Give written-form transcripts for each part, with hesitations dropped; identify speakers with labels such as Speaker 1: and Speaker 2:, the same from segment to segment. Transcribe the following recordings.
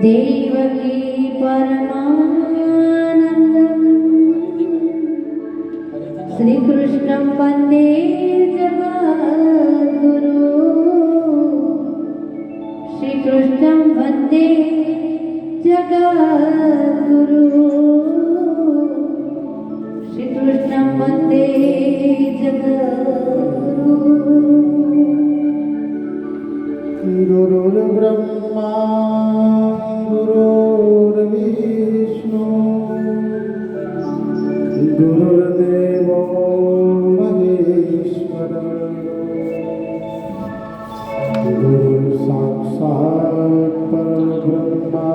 Speaker 1: देवकी परमानंद श्री कृष्ण वंदे जगद्गुरु श्री कृष्ण वंदे जगद्गुरु श्री कृष्ण वंदे जगद्गुरु
Speaker 2: गुरुर्ब्रह्मा गुरुर्विष्णु गुरुर्देवो महेश्वर गुरुर्साक्षात् परब्रह्मा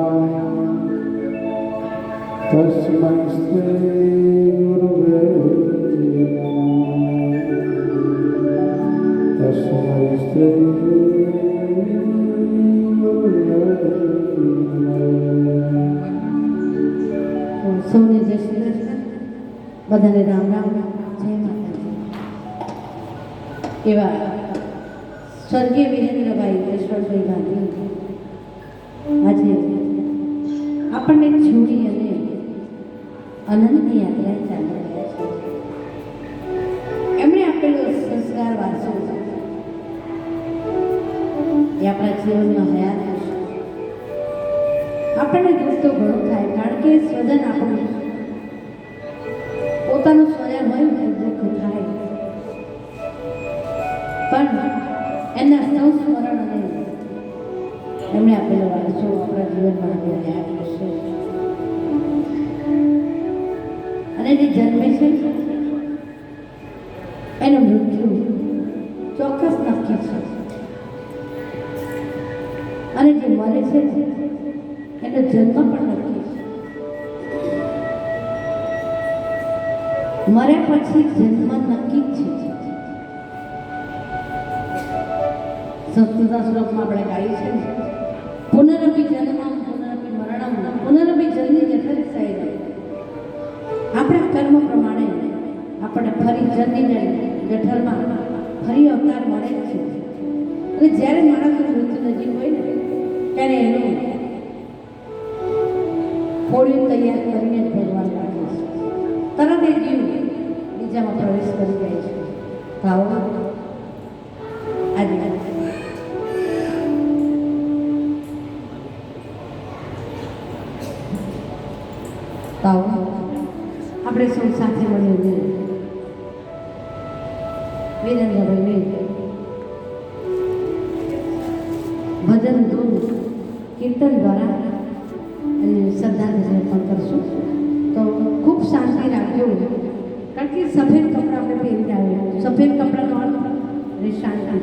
Speaker 2: तस्मै श्री गुरुवे नमः तस्मै श्री
Speaker 1: સૌને જય શ્રી કૃષ્ણ, બધાને રામ રામ, જય માતાજી. એવા સ્વર્ગીય વિરેન્દ્રભાઈ યશવંતભાઈ ગાંધી આજે આપણને છોડી અને અનંતની યાત્રાએ ચાલી રહ્યા છે. એમણે આપેલો સંસ્કાર વારસો એ આપણા જીવનમાં હયાત હશે. આપણને દુઃખ તો ઘણું થાય, કારણ કે સ્વજન આપણું પોતાનું સ્વજન હોય ને દુઃખ થાય, પણ એના સંસ્મરણ અને એમણે આપેલો વારસો આપણા જીવનમાં હયાત હશે. અને જે જન્મે છે એનું મૃત્યુ ચોક્કસ નક્કી છે, અને જે મરે છે એનો જન્મ પણ નક્કી છે. મર્યા પછી જન્મ નક્કી જ છે. સંસ્કૃત શ્લોકમાં આપણે ગાઈએ છીએ ને, પુનરપી જન્મમ પુનરપી મરણમ પુનરપી જન્મી જઠર સાહેબ. આપણા કર્મ પ્રમાણે આપણને ફરી જન્મીને જઠરમાં ફરી અવતાર મળે જ છે. અને જ્યારે માણસનું મૃત્યુ નજીક હોય ને ત્યારે એનું ફોડ્યું તૈયાર કરીને જ ભગવાન રાખે છે. તરત એ જીવ બીજામાં પ્રવેશ કરી જાય છે. તો આવો આજે આપણે સૌ સાથે મળીને વિરેન્દ્રભાઈને ભજન ધૂન કીર્તન દ્વારા અને શ્રદ્ધાંજલિ અર્પણ કરશું. તો ખૂબ શાંતિ રાખજો, કારણ કે સફેદ કપડાં આપણે પહેરીને આવ્યા. સફેદ કપડાનો અર્થ અને શાંતિ.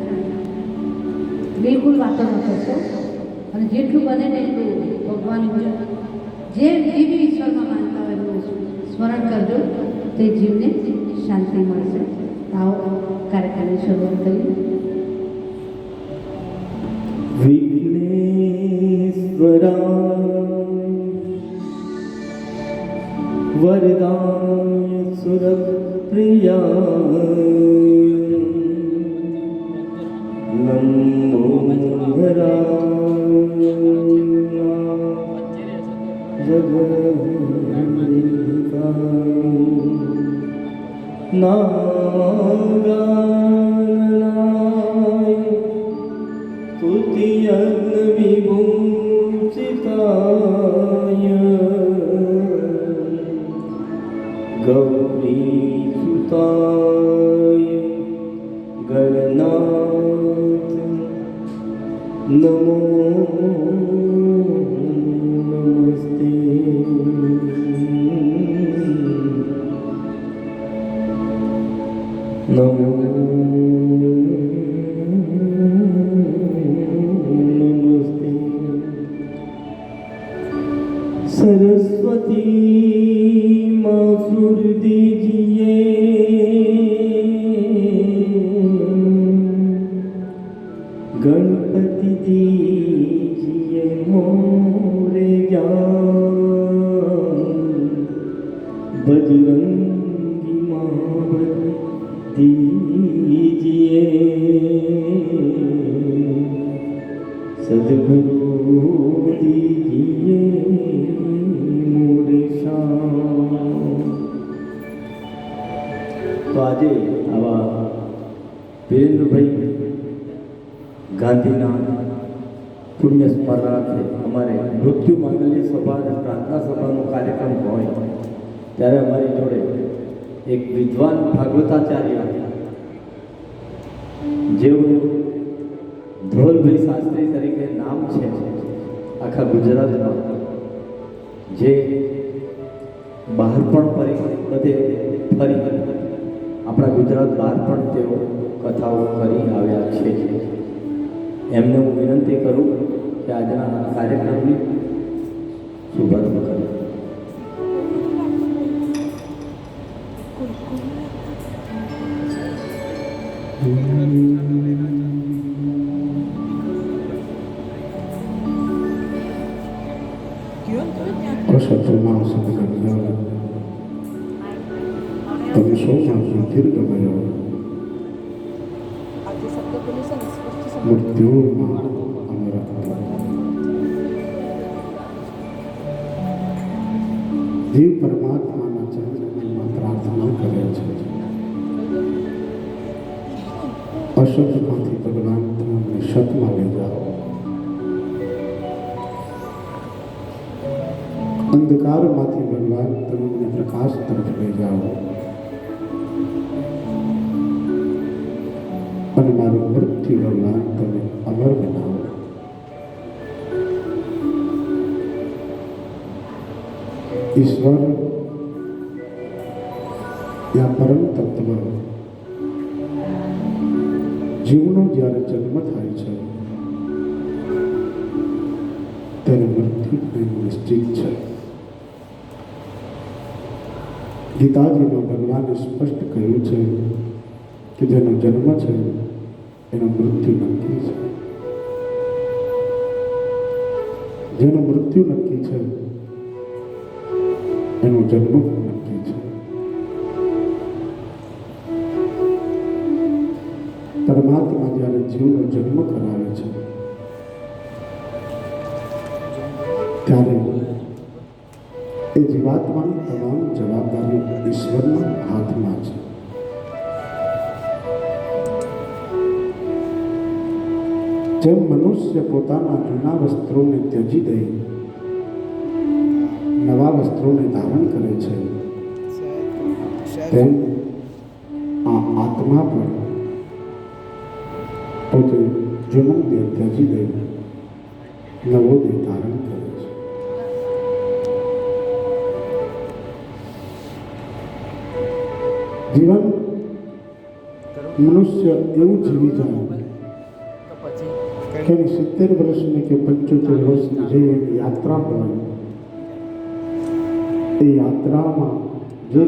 Speaker 1: બિલકુલ વાતો ન કરશો, અને જેટલું બને ને એટલું ભગવાન જે બી ઈશ્વરમાં માનતા હોય એનું સ્મરણ કરજો, તે જીવને શાંતિ મળશે. આવો કાર્યક્રમની શરૂઆત કરીએ.
Speaker 2: વિઘ્નેશ્વરા વરદાય સુરપ્રિયા લંબોદરા જગદંબિકા નારાયણાય તુતિયન વિભૂષિતાય ગૌરીસુતાય ગણનાથ નમો નમસ્તે. નમો નમસ્તે. સરસ્વતી માં સુરદીજીએ ગણપતિ દીજીએ મોરે बजरंगी महाबल दीजिए सद्गुरु रो दीजिए मोरे शाम। તો આજે આવા વિરેન્દ્રભાઈ ગાંધીના પુણ્ય સ્મરણાર્થે અમારે મૃત્યુ માંગલ્ય સભા અને પ્રાર્થના સભાનો કાર્યક્રમ હોય ત્યારે અમારી જોડે એક વિદ્વાન ભાગવતાચાર્ય જેવું ધ્રોલભાઈ શાસ્ત્રી તરીકે નામ છે આખા ગુજરાતમાં, જે બહાર પણ બધે ફરી આપણા ગુજરાત બહાર પણ તેઓ કથાઓ કરી આવ્યા છે. એમને હું વિનંતી કરું કે આજના કાર્યક્રમની શુભારંભ કરે.
Speaker 3: અસત્યના સદગમ્ય તમે સૌ માણસો દીર્ઘ ગયો મૃત્યુમાં અમરત્વ જીવ પરમાત્માના ચરણમાં પ્રાર્થના કરે છે. અસત્યમાંથી ભગવાન તમને સતમાં લઈ જાઓ, અંધકારમાંથી ભગવાન તમને પ્રકાશ તરફ લઈ જાઓ અને મારું મૃત્યુ ભગવાન તમે અમર બનાવો. ઈશ્વર યા પરમ તત્વ જીવનો જ્યારે જન્મ થાય છે ત્યારે મૃત્યુ નિશ્ચિત છે. ગીતાજીમાં ભગવાને સ્પષ્ટ કહ્યું છે કે જેનો જન્મ છે એનો મૃત્યુ નક્કી છે. જેનો મૃત્યુ નક્કી છે એનો જન્મ નક્કી છે. પરમાત્મા જ્યારે જીવનો જન્મ કરાવે છે ત્યારે એ જીવાત્માની તમામ જવાબદારી ઈશ્વરના હાથમાં છે. જેમ મનુષ્ય પોતાના જૂના વસ્ત્રોને ત્યજી દઈ નવા વસ્ત્રોને ધારણ કરે છે, તેમ આ આત્મા પણ પોતે જૂનો દેહ ત્યજી દઈ નવો દેહ ધારણ કરે છે. જીવન મનુષ્ય એવું જીવી જાય કે 70 વર્ષની કે 75 વર્ષની જે યાત્રા હોય એ યાત્રામાં જે